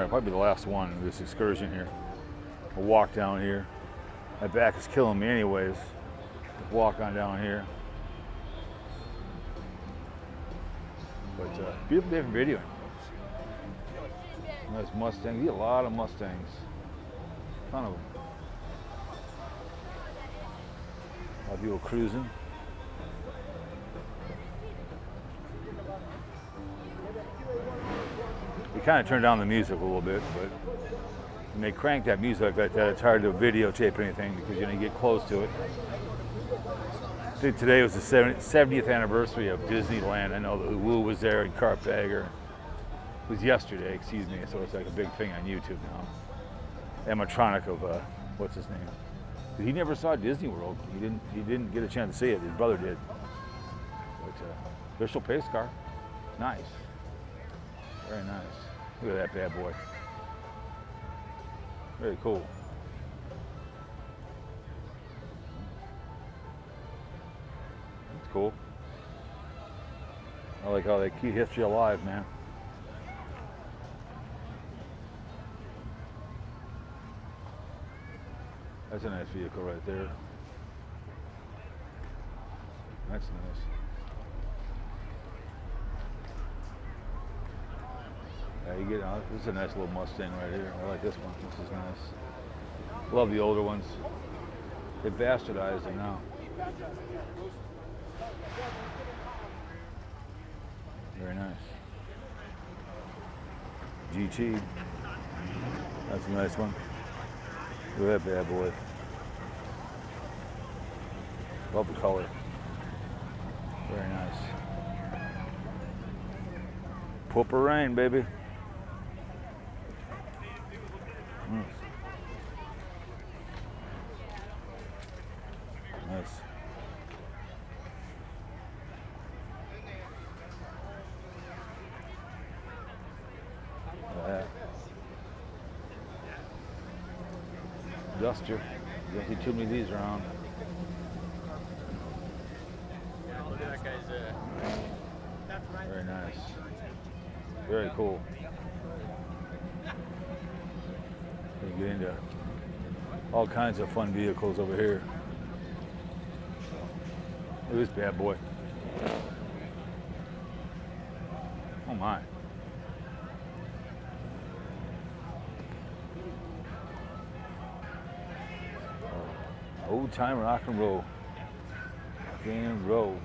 All right, probably the last one of this excursion here. We'll walk down here. My back is killing me anyways. Let's walk on down here. But beautiful day for videoing. Nice Mustangs. You get a lot of Mustangs. Ton of them. A lot of people cruising. We kind of turned down the music a little bit, but when they crank that music like that, it's hard to videotape anything because you get close to it. I think today was the 70th anniversary of Disneyland. I know the Woo was there and Carpegger. It was yesterday, excuse me, so it's like a big thing on YouTube now. Animatronic of what's his name? He never saw Disney World. He didn't get a chance to see it. His brother did. But official pace car, nice, very nice. Look at that bad boy. Very cool. That's cool. I like how they keep history alive, man. That's a nice vehicle right there. That's nice. Yeah, you get out. This is a nice little Mustang right here. I like this one. This is nice. Love the older ones. They bastardized them now. Very nice. GT. That's a nice one. Look at that bad boy. Love the color. Very nice. Purple rain, baby. Nice. Duster. You don't see too many of these around. Very nice. Very cool. You get into all kinds of fun vehicles over here. Look at this bad boy. Oh my. Old time rock and roll. Rock and roll.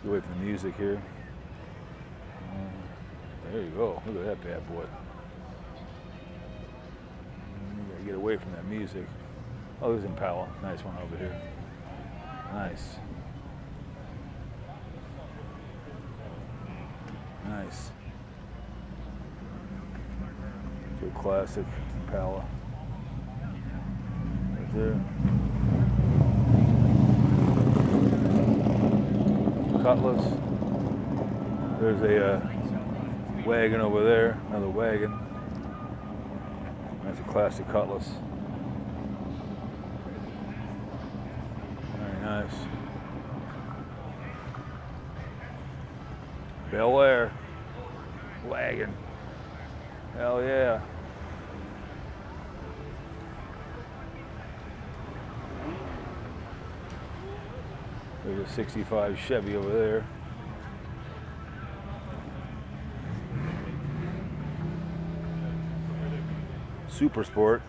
Get away from the music here. There you go. Look at that bad boy. You gotta get away from that music. Oh, there's Impala. Nice one over here. Nice. Nice. Good classic Impala. Right there. Cutlass. There's a wagon over there, another wagon. That's a classic Cutlass. Very nice. Bel Air wagon. Hell yeah. There's a 65 Chevy over there. Super Sport.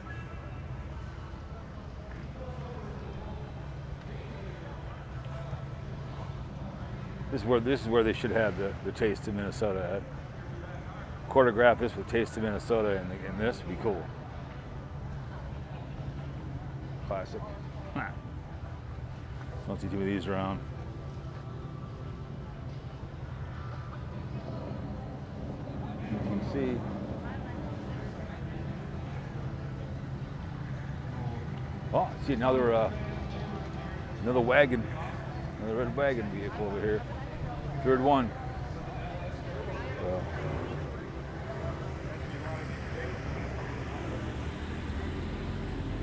This is where they should have the Taste of Minnesota at. Choreograph this with Taste of Minnesota and this would be cool. Classic. Don't see too many of these around. You can see. Oh, I see another wagon, another red wagon vehicle over here. Third one. So.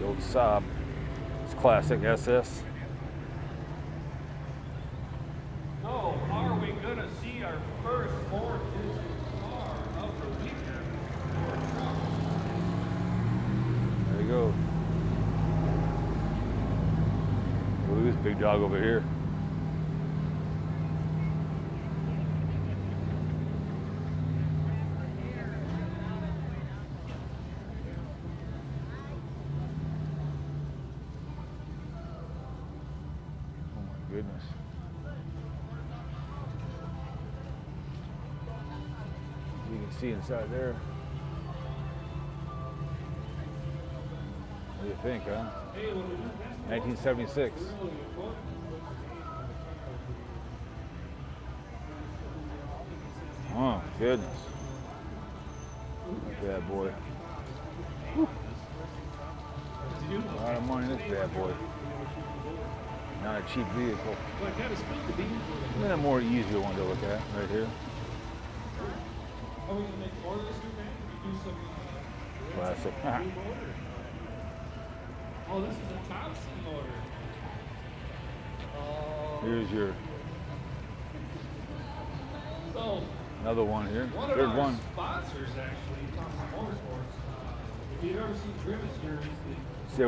The old Saab. It's classic SS. So, are we gonna see our first Ford Disney car of the weekend? Big dog over here. Oh my goodness. You can see inside there. What do you think, huh? 1976. Oh, goodness. Look at that boy. Whew. A lot of money in this bad boy. Not a cheap vehicle. And then a more easier one to look at right here. Classic. Oh, this is a Thompson motor. Here's your So, another one here. one of Third our one. sponsors, actually, Thompson Motorsports. If you've ever seen Grimace series, See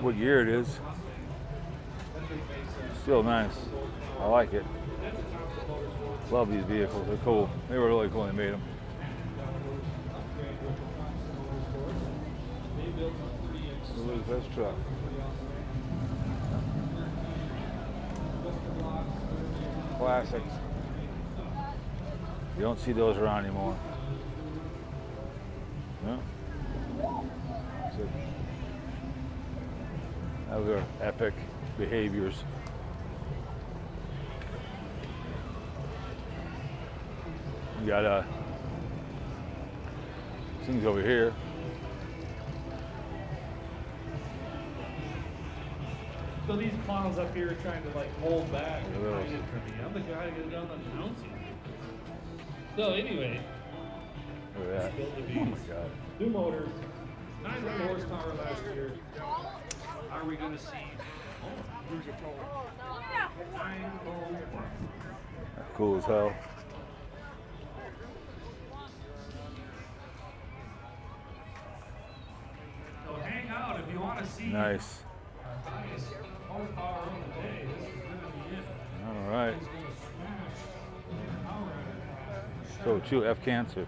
what year it is. Still nice. I like it. Love these vehicles. They're cool. They were really cool when they made them. Look at this truck. Classic. You don't see those around anymore. No. Those are epic behaviors. You got things over here. So these clowns up here are trying to like hold back and Really? hide it from me. I'm the guy to get done announcing. So anyway, Look at that. built to Oh be my God. new motors, 900 horsepower last year. Are we going to see? Cool as hell. So hang out if you want to see Nice. our highest horsepower of the day. This is going to be it. All right. It's going to smash power So true. F cancer.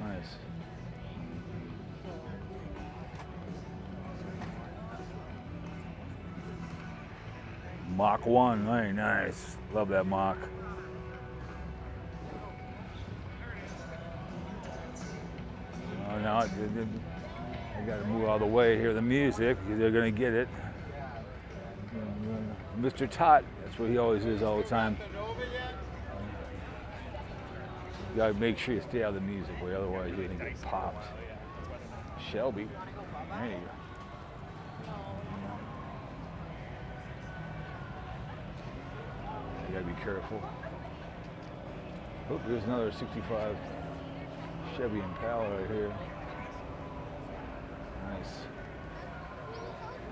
Nice. Mach 1, very nice. Love that Mach. Oh, now I got to move out of the way, hear the music, because they're going to get it. Mr. Tot, that's where he always is all the time. You got to make sure you stay out of the music way, otherwise you're going to get popped. Shelby, there you go. You gotta be careful. Oh, there's another 65 Chevy Impala right here.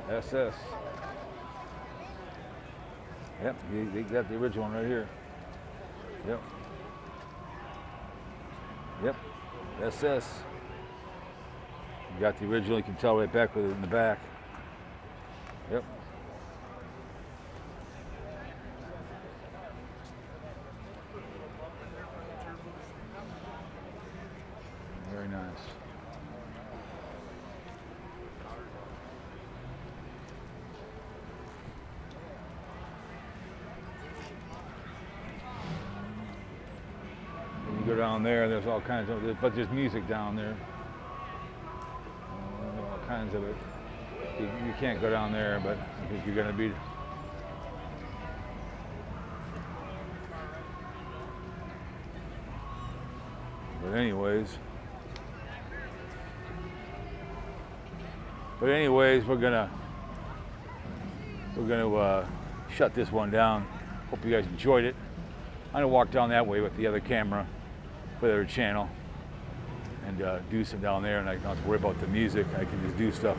Nice. SS. Yep, they got the original one right here. Yep. Yep, SS. You got the original, you can tell right back with it in the back. Yep. Very nice. When you go down there, there's all kinds of, but there's music down there. All kinds of it. You can't go down there, but I think you're gonna be. But anyways, we're gonna shut this one down. Hope you guys enjoyed it. I'm gonna walk down that way with the other camera for their channel and do some down there, and I don't have to worry about the music. I can just do stuff.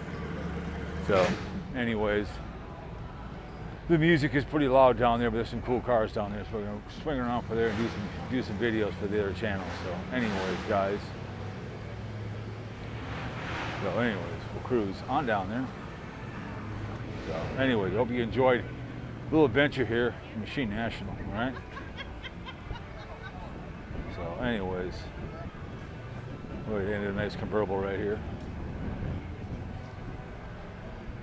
So, anyways, the music is pretty loud down there, but there's some cool cars down there, so we're gonna swing around for there and do some videos for the other channel. So, anyways, guys. So, anyways, we'll cruise on down there. So, anyways, I hope you enjoyed a little adventure here in Machine National, all right? So anyways, we're in a nice convertible right here.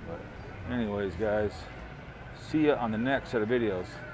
But anyways, guys, see ya on the next set of videos.